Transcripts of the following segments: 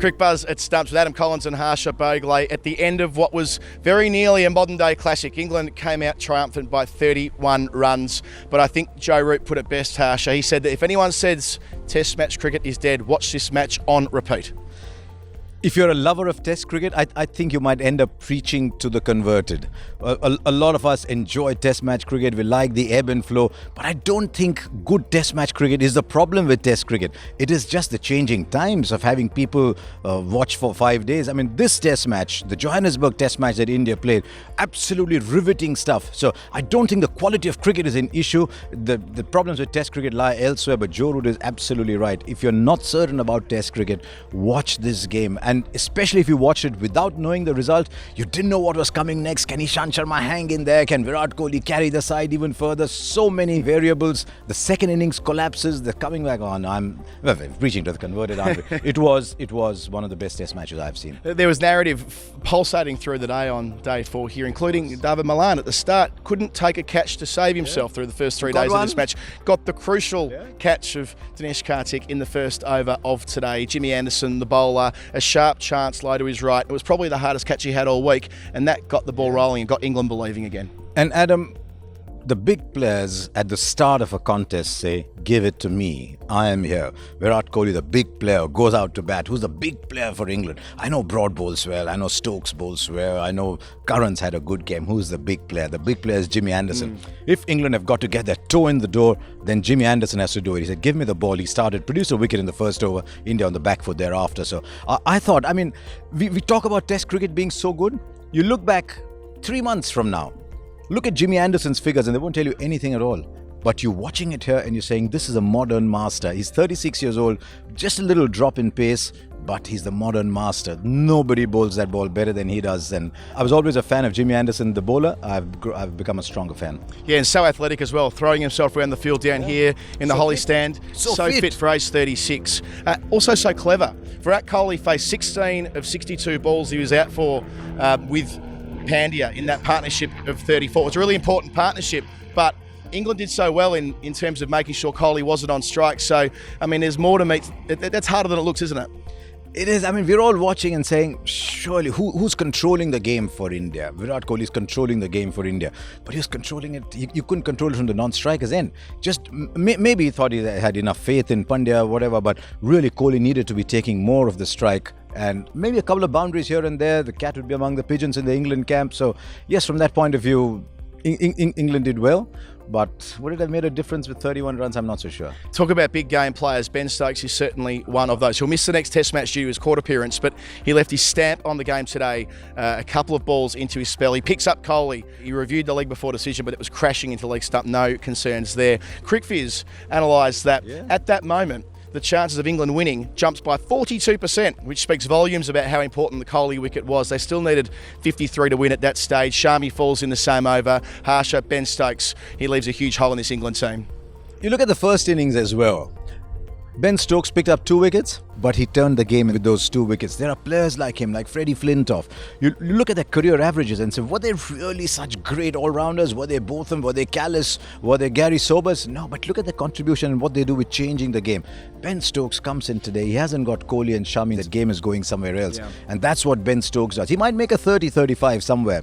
Crick Buzz at Stumps with Adam Collins and Harsha Bhogle at the end of what was very nearly a modern day classic. England came out triumphant by 31 runs, but I think Joe Root put it best, Harsha. He said that if anyone says Test match cricket is dead, watch this match on repeat. If you're a lover of Test cricket, I think you might end up preaching to the converted. A lot of us enjoy Test match cricket. We like the ebb and flow. But I don't think good Test match cricket is the problem with Test cricket. It is just the changing times of having people watch for 5 days. I mean, this Test match, the Johannesburg Test match that India played, absolutely riveting stuff. So I don't think the quality of cricket is an issue. The problems with Test cricket lie elsewhere. But Joe Root is absolutely right. If you're not certain about Test cricket, watch this game. And especially if you watched it without knowing the result, you didn't know what was coming next. Can Ishant Sharma hang in there? Can Virat Kohli carry the side even further? So many variables. The second innings collapses. They're coming back on. I'm preaching to the converted, aren't we? It was one of the best Test matches I've seen. There was narrative pulsating through the day on day 4 here, including David Malan at the start. Couldn't take a catch to save himself through the first 3 days of this match. Got the crucial catch of Dinesh Karthik in the first over of today. Jimmy Anderson, the bowler, a sharp chance low to his right. It was probably the hardest catch he had all week, and that got the ball rolling and got England believing again. And Adam, the big players at the start of a contest say, give it to me, I am here. Virat Kohli, the big player, goes out to bat. Who's the big player for England? I know Broad bowls well, I know Stokes bowls well, I know Curran's had a good game. Who's the big player? The big player is Jimmy Anderson. If England have got to get their toe in the door, then Jimmy Anderson has to do it. He said, give me the ball. He started, produced a wicket in the first over, India on the back foot thereafter. So I thought, I mean, we talk about Test cricket being so good. You look back 3 months from now, look at Jimmy Anderson's figures and they won't tell you anything at all. But you're watching it here and you're saying, this is a modern master. He's 36 years old, just a little drop in pace, but he's the modern master. Nobody bowls that ball better than he does. And I was always a fan of Jimmy Anderson, the bowler. I've become a stronger fan. Yeah, and so athletic as well, throwing himself around the field down here in the Holly stand. So fit for age 36. Also so clever. Virat Kohli faced 16 of 62 balls he was out for with Pandya in that partnership of 34. It's a really important partnership, but England did so well in terms of making sure Kohli wasn't on strike. So, I mean, there's more to meet. That's harder than it looks, isn't it? It is. I mean, we're all watching and saying, surely, who's controlling the game for India? Virat Kohli is controlling the game for India. But he's controlling it. You couldn't control it from the non-strikers' end. Just maybe he thought he had enough faith in Pandya or whatever, but really Kohli needed to be taking more of the strike. And maybe a couple of boundaries here and there. The cat would be among the pigeons in the England camp. So, yes, from that point of view, England did well. But would it have made a difference with 31 runs? I'm not so sure. Talk about big game players. Ben Stokes is certainly one of those. He'll miss the next Test match due to his court appearance, but he left his stamp on the game today. A couple of balls into his spell. He picks up Kohli. He reviewed the leg before decision, but it was crashing into leg stump. No concerns there. CricViz analysed that at that moment, the chances of England winning jumps by 42%, which speaks volumes about how important the Kohli wicket was. They still needed 53 to win at that stage. Shami falls in the same over. Harsha, Ben Stokes, he leaves a huge hole in this England team. You look at the first innings as well. Ben Stokes picked up 2 wickets, but he turned the game with those 2 wickets. There are players like him, like Freddie Flintoff. You look at their career averages and say, were they really such great all-rounders? Were they Botham? Were they Callis? Were they Gary Sobers? No, but look at the contribution and what they do with changing the game. Ben Stokes comes in today. He hasn't got Kohli and Shami. That game is going somewhere else. Yeah. And that's what Ben Stokes does. He might make a 30-35 somewhere.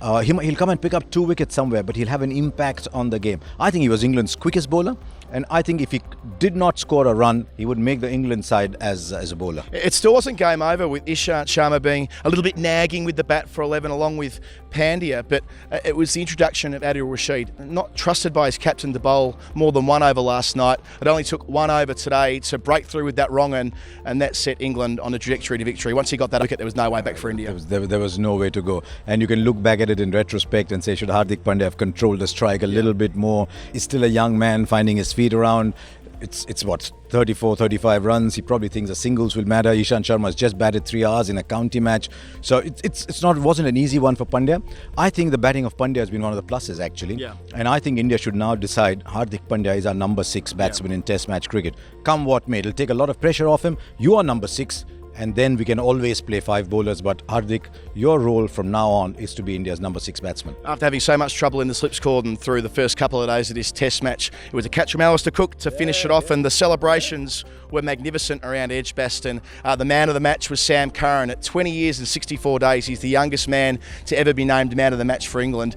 He'll come and pick up 2 wickets somewhere, but he'll have an impact on the game. I think he was England's quickest bowler. And I think if he did not score a run, he would make the England side as a bowler. It still wasn't game over with Ishant Sharma being a little bit nagging with the bat for 11 along with Pandya, but it was the introduction of Adil Rashid, not trusted by his captain to bowl more than 1 over last night. It only took 1 over today to break through with that wrong and that set England on a trajectory to victory. Once he got that wicket, there was no way back for India. There was no way to go. And you can look back at it in retrospect and say, should Hardik Pandya have controlled the strike a little bit more? He's still a young man finding his feet around. It's what, 34, 35 runs. He probably thinks the singles will matter. Ishant Sharma has just batted 3 hours in a county match. So it wasn't an easy one for Pandya. I think the batting of Pandya has been one of the pluses, actually. Yeah. And I think India should now decide Hardik Pandya is our number 6 batsman in Test match cricket. Come what may, it'll take a lot of pressure off him. You are number 6. and then we can always play 5 bowlers. But Hardik, your role from now on is to be India's number 6 batsman. After having so much trouble in the slips cordon through the first couple of days of this test match, it was a catch from Alistair Cook to finish it off, and the celebrations were magnificent around Edgbaston. The man of the match was Sam Curran. At 20 years and 64 days, he's the youngest man to ever be named man of the match for England.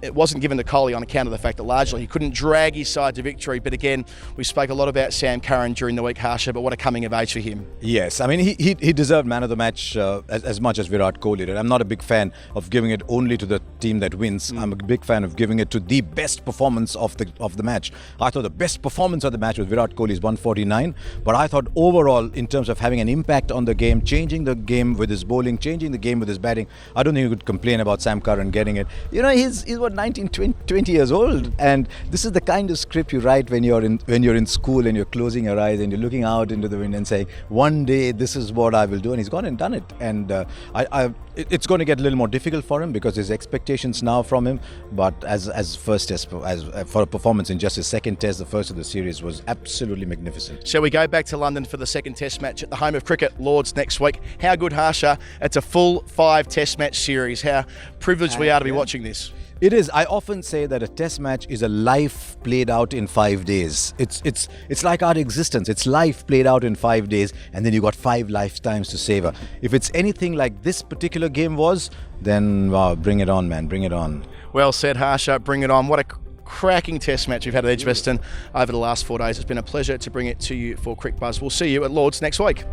It wasn't given to Kohli on account of the fact that largely he couldn't drag his side to victory. But again, we spoke a lot about Sam Curran during the week, Harsha, but what a coming of age for him. Yes, I mean, he deserved man of the match as much as Virat Kohli did. I'm not a big fan of giving it only to the team that wins. I'm a big fan of giving it to the best performance of the match. I thought the best performance of the match was Virat Kohli's 149, but I thought overall, in terms of having an impact on the game, changing the game with his bowling, changing the game with his batting, I don't think you could complain about Sam Curran getting it. You know, he's what, 19, 20 years old, and this is the kind of script you write when you're in school and you're closing your eyes and you're looking out into the wind and saying, one day this is what I will do, and he's gone and done it. And it's going to get a little more difficult for him because there's expectations now from him. But as first test, for a performance in just his second test, the first of the series was absolutely magnificent. Shall we go back to London for the second test match at the home of cricket, Lords, next week? How good, Harsha? It's a full 5 test match series. How privileged we are to be watching this. It is. I often say that a test match is a life played out in 5 days. It's like our existence. It's life played out in 5 days, and then you got 5 lifetimes to savor. If it's anything like this particular game was, then wow, bring it on, man. Bring it on. Well said, Harsha. Bring it on. What a cracking test match we've had at Edgbaston over the last 4 days. It's been a pleasure to bring it to you for Crick Buzz. We'll see you at Lords next week.